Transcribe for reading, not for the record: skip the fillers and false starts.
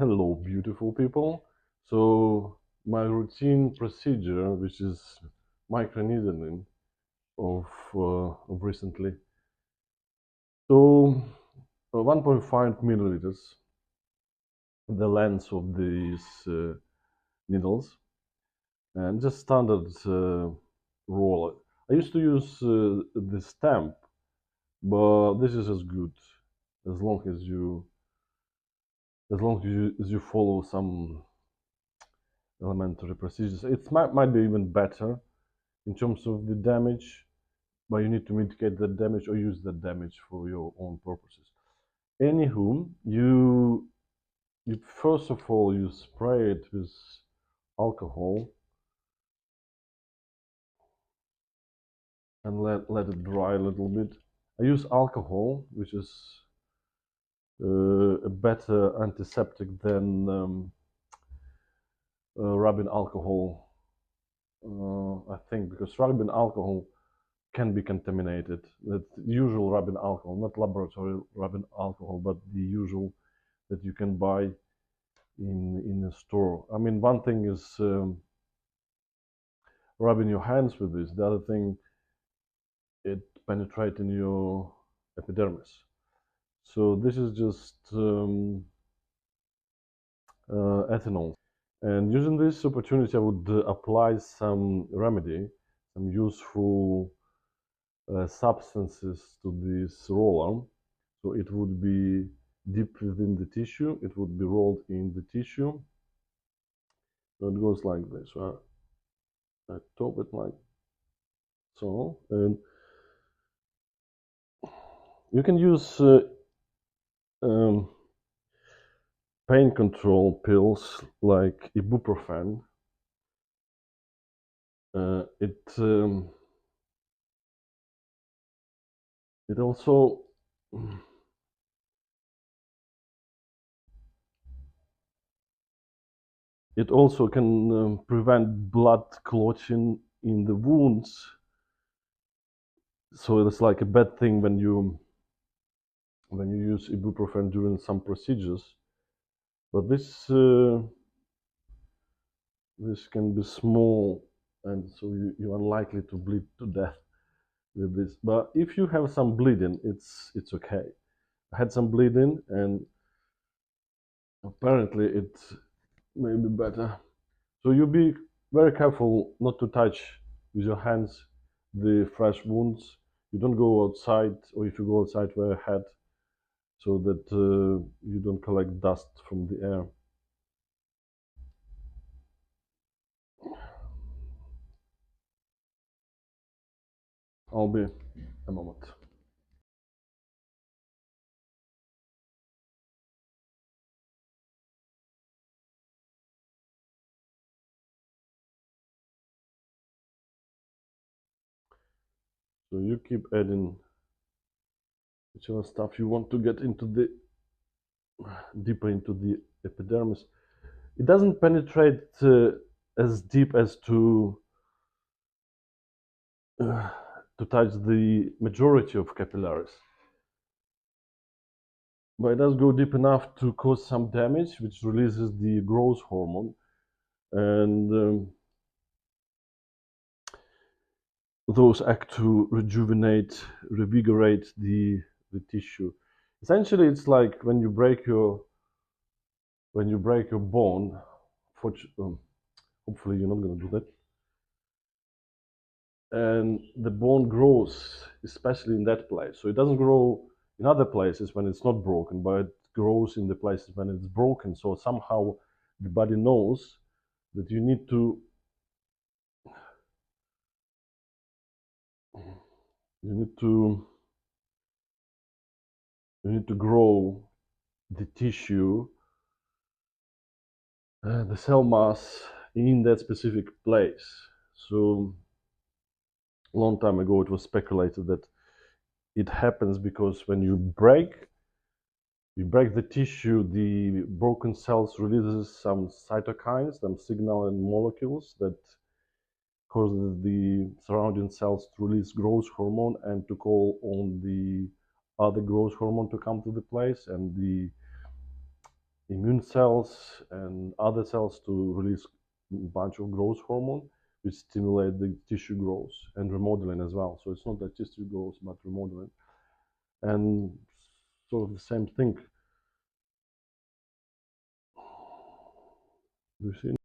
Hello, beautiful people. So, my routine procedure, which is microneedling of recently. So, 1.5 milliliters, the length of these needles, and just standard roller. I used to use the stamp, but this is as good as long as you follow some elementary procedures. It might be even better in terms of the damage, but you need to mitigate that damage or use that damage for your own purposes. Anywho, you first of all you spray it with alcohol and let it dry a little bit. I use alcohol, which is a better antiseptic than rubbing alcohol. I think because rubbing alcohol can be contaminated. That usual rubbing alcohol, not laboratory rubbing alcohol, but the usual that you can buy in a store. I mean, one thing is rubbing your hands with this. The other thing, it penetrating your epidermis. So this is just ethanol. And using this opportunity, I would apply some remedy, some useful substances to this roller. So it would be deep within the tissue. It would be rolled in the tissue. So it goes like this. Right? I top it like so, and you can use um, pain control pills like ibuprofen. Uh, it um, it also it also can prevent blood clotting in the wounds. So it's like a bad thing when you use ibuprofen during some procedures. But this can be small, and so you're unlikely to bleed to death with this. But if you have some bleeding, it's okay. I had some bleeding, and apparently it may be better. So you be very careful not to touch with your hands the fresh wounds. You don't go outside, or if you go outside, wear a hat so that you don't collect dust from the air. I'll be a moment. So you keep adding whichever stuff you want to get into the deeper into the epidermis. It doesn't penetrate as deep as uh, to touch the majority of capillaries, but it does go deep enough to cause some damage, which releases the growth hormone, and those act to rejuvenate, revigorate the tissue. Essentially, it's like when you break your bone. Hopefully, you're not going to do that. And the bone grows, especially in that place. So it doesn't grow in other places when it's not broken, but it grows in the places when it's broken. So somehow the body knows that you need to you need to grow the tissue, the cell mass in that specific place. So a long time ago, it was speculated that it happens because when you break the tissue, the broken cells releases some cytokines, some signaling molecules that causes the surrounding cells to release growth hormone and to call on the other growth hormone to come to the place, and immune cells and other cells to release a bunch of growth hormone, which stimulate the tissue growth and remodeling as well. So it's not that tissue growth, but remodeling. And sort of the same thing. Do you see?